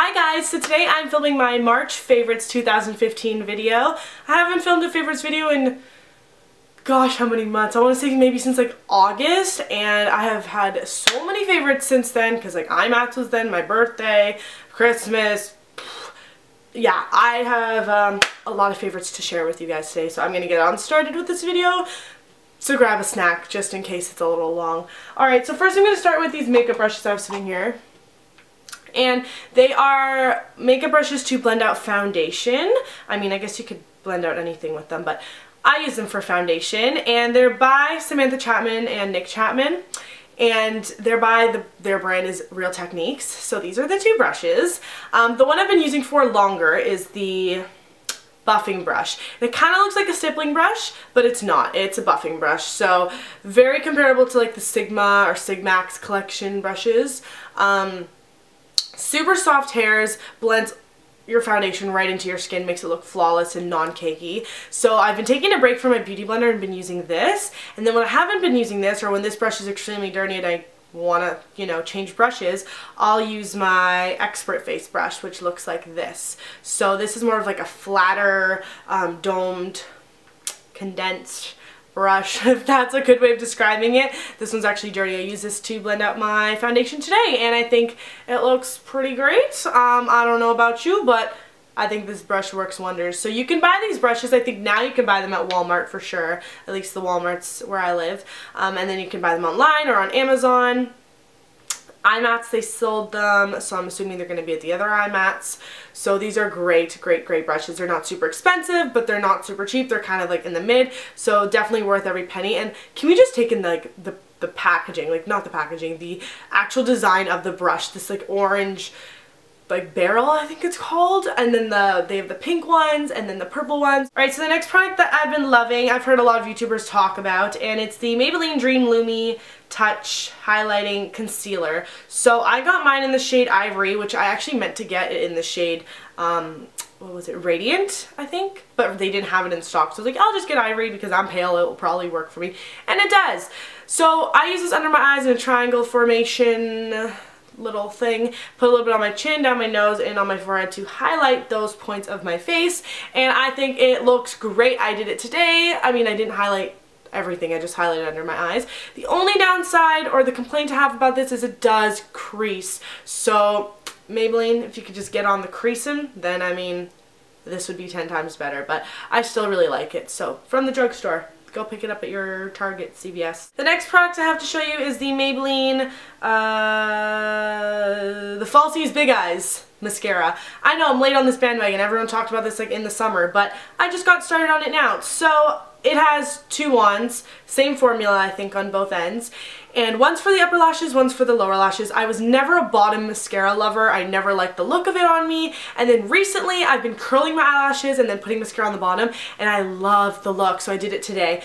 Hi guys, so today I'm filming my March Favorites 2015 video. I haven't filmed a favorites video in, gosh, how many months? I want to say maybe since like August, and I have had so many favorites since then because like IMATS was then, my birthday, Christmas. Yeah, I have a lot of favorites to share with you guys today, so I'm going to get on started with this video. So grab a snack just in case it's a little long. Alright, so first I'm going to start with these makeup brushes I have sitting here. And they are makeup brushes to blend out foundation. I mean, I guess you could blend out anything with them, but I use them for foundation. And they're by Samantha Chapman and Nick Chapman. And they're by, their brand is Real Techniques. So these are the two brushes. The one I've been using for longer is the buffing brush. And it kind of looks like a stippling brush, but it's not. It's a buffing brush. So very comparable to like the Sigma or Sigmax collection brushes. Super soft hairs, blends your foundation right into your skin, makes it look flawless and non-cakey. So I've been taking a break from my beauty blender and been using this. And then when I haven't been using this, or when this brush is extremely dirty and I want to, you know, change brushes, I'll use my Expert Face brush, which looks like this. So this is more of like a flatter, domed, condensed brush, if that's a good way of describing it. This one's actually dirty. I use this to blend out my foundation today, and I think it looks pretty great. I don't know about you, but I think this brush works wonders. So you can buy these brushes. I think now you can buy them at Walmart for sure, at least the Walmarts where I live, and then you can buy them online or on Amazon. IMATS, they sold them, so I'm assuming they're going to be at the other IMATS. So these are great, great, great brushes. They're not super expensive, but they're not super cheap. They're kind of like in the mid, so definitely worth every penny. And can we just take in like the packaging, like not the packaging, the actual design of the brush, this like orange like barrel, I think it's called, and then they have the pink ones and then the purple ones. Alright, so the next product that I've been loving, I've heard a lot of YouTubers talk about, and it's the Maybelline Dream Lumi Touch Highlighting Concealer. So I got mine in the shade Ivory, which I actually meant to get it in the shade, what was it, Radiant, I think? But they didn't have it in stock, so I was like, I'll just get Ivory because I'm pale, it will probably work for me. And it does! So I use this under my eyes in a triangle formation little thing, put a little bit on my chin, down my nose, and on my forehead to highlight those points of my face, and I think it looks great. I did it today. I mean, I didn't highlight everything, I just highlighted under my eyes. The only downside or the complaint I have about this is it does crease. So Maybelline, if you could just get on the creasing, then I mean this would be 10 times better, but I still really like it. So from the drugstore, go pick it up at your Target, CVS. The next product I have to show you is the Maybelline, the Falsies Big Eyes mascara. I know I'm late on this bandwagon. Everyone talked about this like in the summer, but I just got started on it now. So it has two wands, same formula I think on both ends, and one's for the upper lashes, one's for the lower lashes. I was never a bottom mascara lover. I never liked the look of it on me, and then recently I've been curling my eyelashes and then putting mascara on the bottom, and I love the look, so I did it today.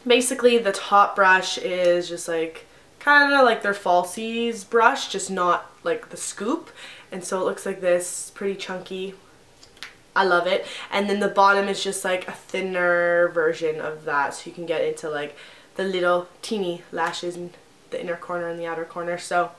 Basically the top brush is just like kind of like their Falsies brush, just not like the scoop, and so it looks like this, pretty chunky. I love it. And then the bottom is just like a thinner version of that, so you can get into like the little teeny lashes in the inner corner and the outer corner. So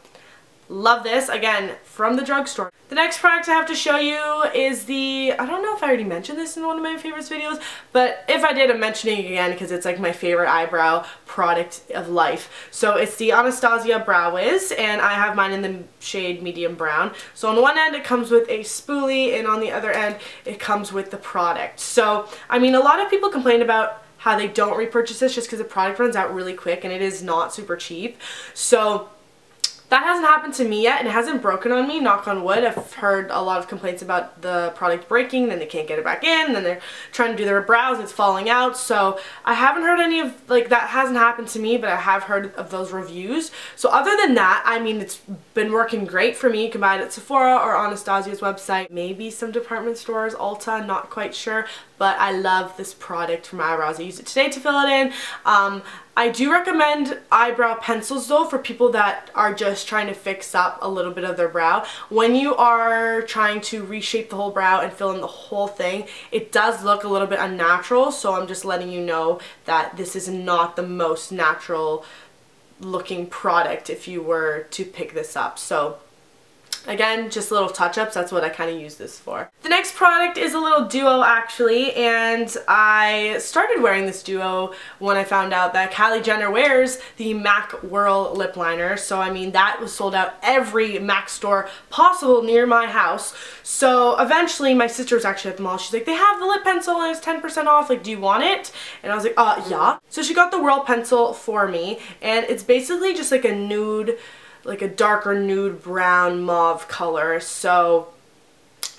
love this, again, from the drugstore. The next product I have to show you is the, I don't know if I already mentioned this in one of my favorites videos, but if I did, I'm mentioning it again because it's like my favorite eyebrow product of life. So it's the Anastasia Brow Wiz, and I have mine in the shade medium brown. So on one end it comes with a spoolie, and on the other end it comes with the product. So I mean, a lot of people complain about how they don't repurchase this just because the product runs out really quick and it is not super cheap. So that hasn't happened to me yet, and it hasn't broken on me, knock on wood. I've heard a lot of complaints about the product breaking, then they can't get it back in, then they're trying to do their brows and it's falling out. So I haven't heard any of, like, that hasn't happened to me, but I have heard of those reviews. So other than that, I mean, it's been working great for me. You can buy it at Sephora or Anastasia's website, maybe some department stores, Ulta, not quite sure, but I love this product for my eyebrows. I use it today to fill it in. I do recommend eyebrow pencils though for people that are just trying to fix up a little bit of their brow. When you are trying to reshape the whole brow and fill in the whole thing, it does look a little bit unnatural, so I'm just letting you know that this is not the most natural looking product if you were to pick this up. So Again, just little touch-ups, that's what I kind of use this for. The next product is a little duo actually, and I started wearing this duo when I found out that Kylie Jenner wears the MAC Whirl lip liner. So I mean, that was sold out every MAC store possible near my house. So eventually my sister was actually at the mall. She's like, they have the lip pencil and it's 10% off, like do you want it? And I was like, yeah. So she got the Whirl pencil for me, and it's basically just like a nude, like a darker nude brown mauve color. So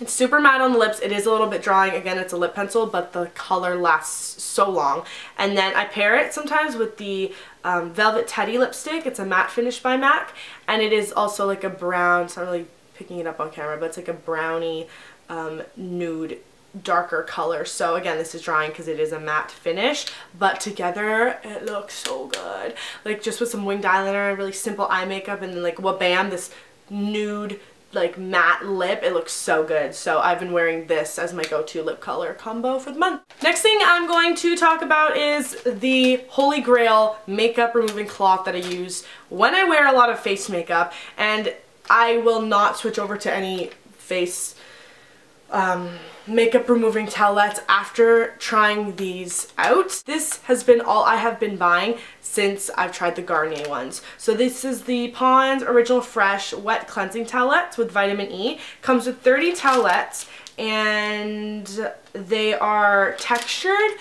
it's super matte on the lips. It is a little bit drying. Again, it's a lip pencil, but the color lasts so long. And then I pair it sometimes with the Velvet Teddy lipstick. It's a matte finish by MAC, and it is also like a brown, it's not really picking it up on camera, but it's like a brownie nude darker color. So again, this is drying because it is a matte finish, but together it looks so good. Like just with some winged eyeliner, really simple eye makeup, and then like wha-bam, this nude like matte lip, it looks so good. So I've been wearing this as my go-to lip color combo for the month. Next thing I'm going to talk about is the Holy Grail makeup removing cloth that I use when I wear a lot of face makeup, and I will not switch over to any face makeup removing towelettes after trying these out. This has been all I have been buying since I've tried the Garnier ones. So this is the Pond's Original Fresh Wet Cleansing Towelettes with vitamin E. Comes with 30 towelettes, and they are textured.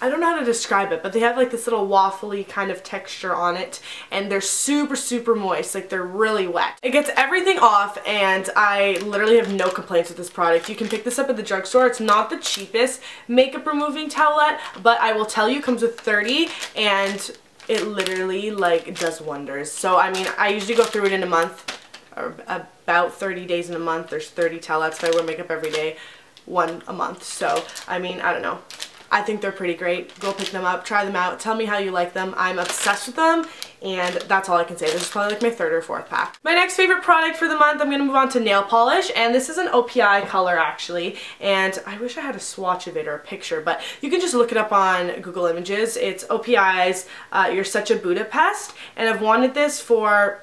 I don't know how to describe it, but they have like this little waffly kind of texture on it, and they're super, super moist. Like they're really wet. It gets everything off, and I literally have no complaints with this product. You can pick this up at the drugstore. It's not the cheapest makeup removing towelette, but I will tell you, it comes with 30, and it literally like does wonders. So I mean, I usually go through it in a month, or about 30 days in a month. There's 30 towelettes. If I wear makeup every day, one a month. So I mean, I don't know. I think they're pretty great. Go pick them up, try them out, tell me how you like them. I'm obsessed with them, and that's all I can say. This is probably like my third or fourth pack. My next favorite product for the month, I'm going to move on to nail polish, and this is an OPI color actually, and I wish I had a swatch of it or a picture, but you can just look it up on Google Images. It's OPI's You're Such a Budapest, and I've wanted this for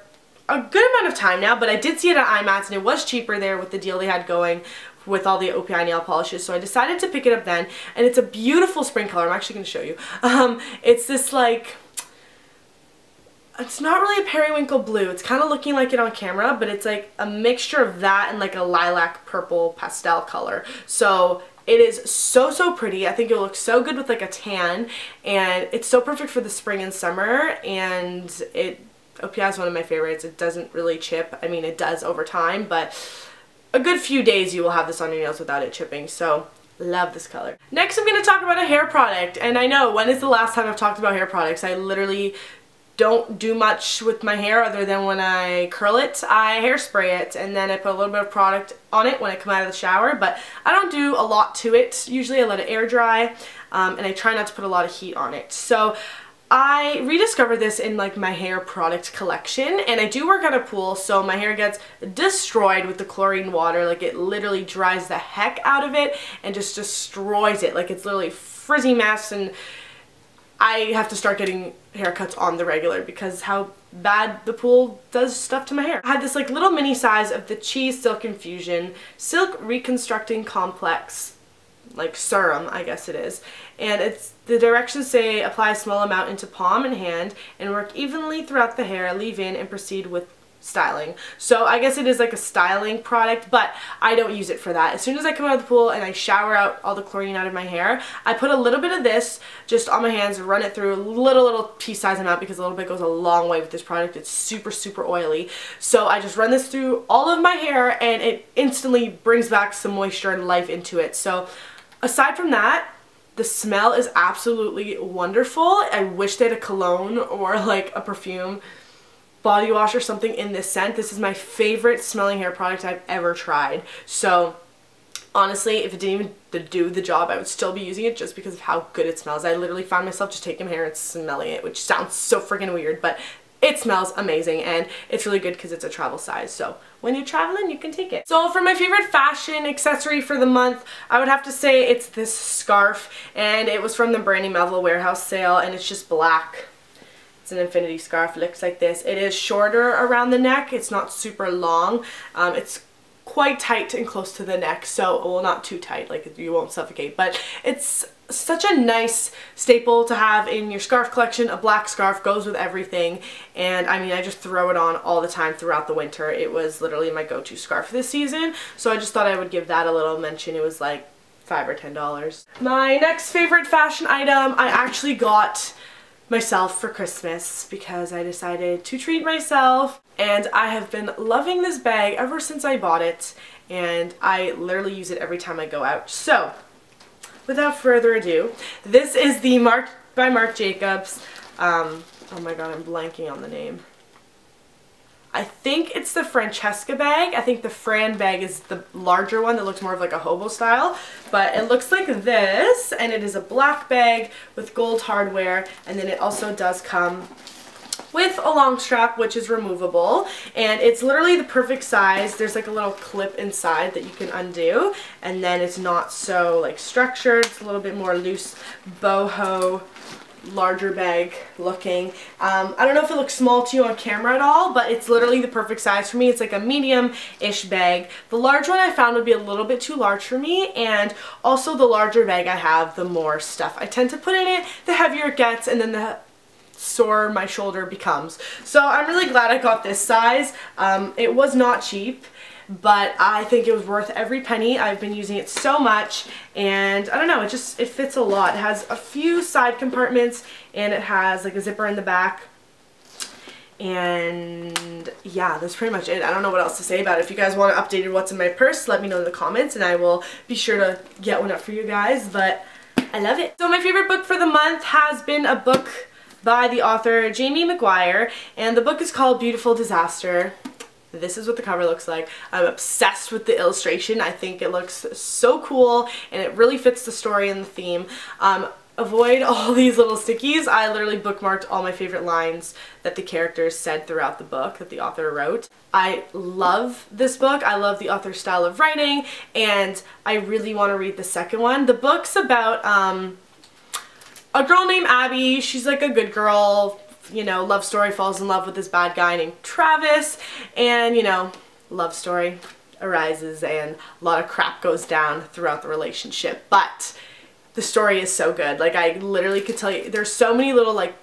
a good amount of time now, but I did see it at IMATS, and it was cheaper there with the deal they had going with all the OPI nail polishes, so I decided to pick it up then, and it's a beautiful spring color. I'm actually going to show you. It's this like, it's not really a periwinkle blue. It's kind of looking like it on camera, but it's like a mixture of that and like a lilac purple pastel color. So it is so, so pretty. I think it looks so good with like a tan, and it's so perfect for the spring and summer, and OPI is one of my favorites. It doesn't really chip. I mean, it does over time, but a good few days you will have this on your nails without it chipping, so love this color. Next I'm going to talk about a hair product, and I know, when is the last time I've talked about hair products? I literally don't do much with my hair other than when I curl it, I hairspray it, and then I put a little bit of product on it when I come out of the shower, but I don't do a lot to it. Usually I let it air dry, and I try not to put a lot of heat on it. So I rediscovered this in like my hair product collection, and I do work at a pool, so my hair gets destroyed with the chlorine water. Like it literally dries the heck out of it and just destroys it. Like it's literally frizzy mess, and I have to start getting haircuts on the regular because how bad the pool does stuff to my hair. I had this like little mini size of the Cheese Silk Infusion Silk Reconstructing Complex, like serum, I guess it is, and the directions say apply a small amount into palm and hand and work evenly throughout the hair, leave in, and proceed with styling. So I guess it is like a styling product, but I don't use it for that. As soon as I come out of the pool and I shower out all the chlorine out of my hair, I put a little bit of this just on my hands, run it through a little pea-sized amount, because a little bit goes a long way with this product. It's super, super oily. So I just run this through all of my hair, and it instantly brings back some moisture and life into it. So aside from that, the smell is absolutely wonderful. I wish they had a cologne or like a perfume, body wash or something in this scent. This is my favorite smelling hair product I've ever tried. So honestly, if it didn't even do the job, I would still be using it just because of how good it smells. I literally found myself just taking my hair and smelling it, which sounds so freaking weird, but it smells amazing, and it's really good because it's a travel size, so when you're traveling you can take it. So for my favorite fashion accessory for the month, I would have to say it's this scarf, and it was from the Brandy Melville warehouse sale, and it's just black. It's an infinity scarf. It looks like this. It is shorter around the neck. It's not super long. It's quite tight and close to the neck, so, well, not too tight, like you won't suffocate, but it's such a nice staple to have in your scarf collection. A black scarf goes with everything, and I mean, I just throw it on all the time throughout the winter. It was literally my go-to scarf this season, so I just thought I would give that a little mention. It was like $5 or $10. My next favorite fashion item I actually got myself for Christmas because I decided to treat myself, and I have been loving this bag ever since I bought it, and I literally use it every time I go out. So without further ado, this is the by Marc Jacobs. Oh my god, I'm blanking on the name. I think it's the Francesca bag. I think the Fran bag is the larger one that looks more of like a hobo style. But it looks like this, and it is a black bag with gold hardware, and then it also does come with a long strap, which is removable, and it's literally the perfect size. There's like a little clip inside that you can undo, and then it's not so like structured. It's a little bit more loose, boho, larger bag looking. I don't know if it looks small to you on camera at all, but it's literally the perfect size for me. It's like a medium-ish bag. The large one I found would be a little bit too large for me, and also the larger bag I have, the more stuff I tend to put in it, the heavier it gets, and then the sore my shoulder becomes. So I'm really glad I got this size. It was not cheap, but I think it was worth every penny. I've been using it so much, and I don't know, it fits a lot. It has a few side compartments, and it has like a zipper in the back, and yeah, that's pretty much it. I don't know what else to say about it. If you guys want to update what's in my purse, let me know in the comments, and I will be sure to get one up for you guys, but I love it. So my favorite book for the month has been a book by the author Jamie McGuire, and the book is called Beautiful Disaster. This is what the cover looks like. I'm obsessed with the illustration. I think it looks so cool, and it really fits the story and the theme. Avoid all these little stickies. I literally bookmarked all my favorite lines that the characters said throughout the book that the author wrote. I love this book. I love the author's style of writing, and I really want to read the second one. The book's about a girl named Abby. She's like a good girl, you know, love story, falls in love with this bad guy named Travis, and you know, love story arises and a lot of crap goes down throughout the relationship, but the story is so good. Like, I literally could tell you, there's so many little like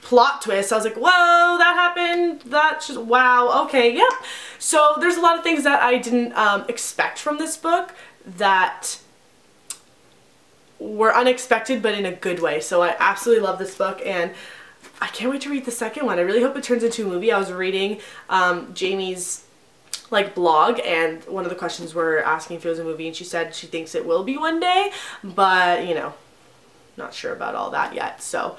plot twists. I was like, whoa, that happened, that's just, wow, okay, yep. So there's a lot of things that I didn't expect from this book that were unexpected, but in a good way. So I absolutely love this book, and I can't wait to read the second one. I really hope it turns into a movie. I was reading Jamie's like blog, and one of the questions were asking if it was a movie, and she said she thinks it will be one day, but you know, not sure about all that yet. So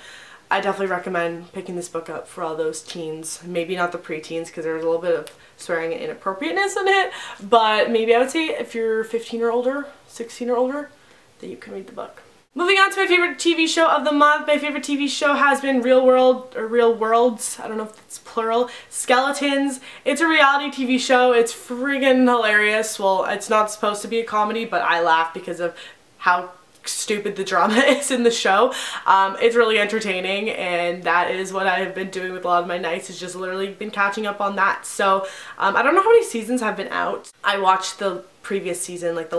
I definitely recommend picking this book up for all those teens. Maybe not the preteens, because there's a little bit of swearing and inappropriateness in it, but maybe I would say if you're 15 or older, 16 or older, that you can read the book. Moving on to my favorite TV show of the month. My favorite TV show has been Real World, or Real Worlds, I don't know if it's plural, Skeletons. It's a reality TV show. It's friggin' hilarious. Well, it's not supposed to be a comedy, but I laugh because of how stupid the drama is in the show. It's really entertaining, and that is what I have been doing with a lot of my nights, is just literally been catching up on that. So I don't know how many seasons have been out. I watched the previous season, like the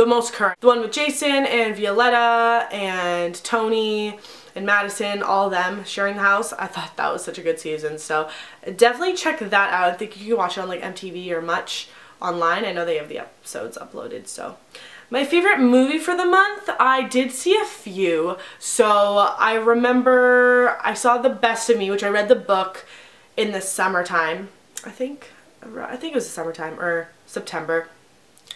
most current, the one with Jason and Violetta and Tony and Madison, all of them sharing the house. I thought that was such a good season, so definitely check that out. I think you can watch it on like MTV or Much online. I know they have the episodes uploaded. So my favorite movie for the month, I did see a few. So I remember I saw The Best of Me, which I read the book in the summertime. I think it was the summertime or September.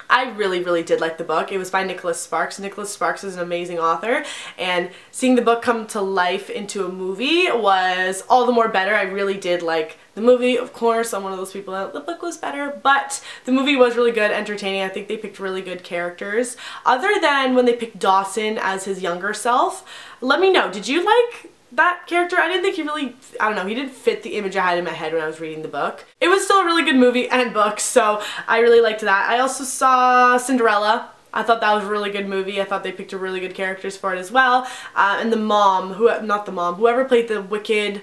I really did like the book. It was by Nicholas Sparks. Nicholas Sparks is an amazing author, and seeing the book come to life into a movie was all the more better. I really did like the movie. Of course, I'm one of those people that the book was better, but the movie was really good, entertaining. I think they picked really good characters. Other than when they picked Dawson as his younger self, let me know, did you like that character? I didn't think he really, I don't know, he didn't fit the image I had in my head when I was reading the book. It was still a really good movie and book, so I really liked that. I also saw Cinderella, I thought that was a really good movie. I thought they picked a really good characters for it as well. And the mom, whoever played the wicked,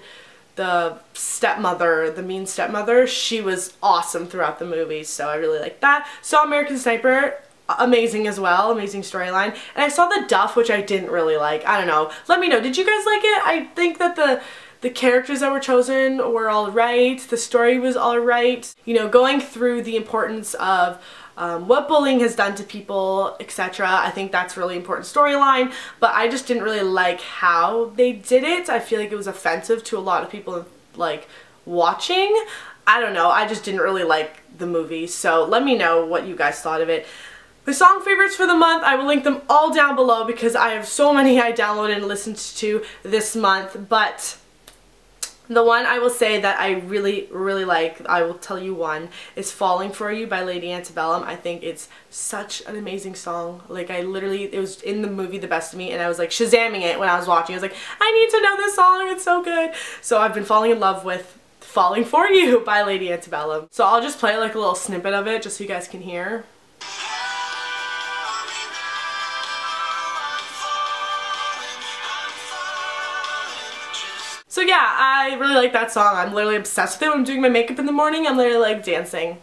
the stepmother, the mean stepmother, she was awesome throughout the movie, so I really liked that. Saw American Sniper, amazing as well, amazing storyline. And I saw The Duff, which I didn't really like. I don't know. Let me know, did you guys like it? I think that the characters that were chosen were alright, the story was alright. You know, going through the importance of what bullying has done to people, etc. I think that's a really important storyline, but I just didn't really like how they did it. I feel like it was offensive to a lot of people, like, watching. I don't know, I just didn't really like the movie, so let me know what you guys thought of it. The song favorites for the month, I will link them all down below because I have so many I downloaded and listened to this month, but the one I will say that I really, really like, I will tell you one, is Falling For You by Lady Antebellum. I think it's such an amazing song. Like, I literally, it was in the movie The Best of Me, and I was like Shazamming it when I was watching. I was like, I need to know this song, it's so good. So I've been falling in love with Falling For You by Lady Antebellum. So I'll just play like a little snippet of it just so you guys can hear. So yeah, I really like that song. I'm literally obsessed with it. When I'm doing my makeup in the morning, I'm literally like dancing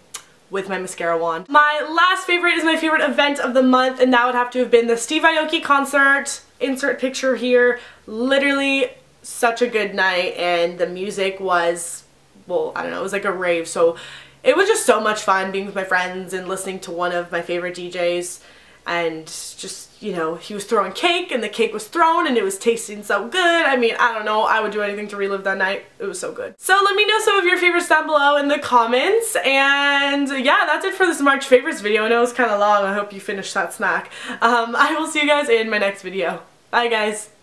with my mascara wand. My last favorite is my favorite event of the month, and that would have to have been the Steve Aoki concert. Insert picture here. Literally such a good night, and the music was, well, I don't know, it was like a rave. So it was just so much fun being with my friends and listening to one of my favorite DJs. And just, you know, he was throwing cake and the cake was thrown and it was tasting so good. I mean, I don't know, I would do anything to relive that night. It was so good. So let me know some of your favorites down below in the comments. And yeah, that's it for this March favorites video. I know it's kind of long. I hope you finished that snack. I will see you guys in my next video. Bye guys.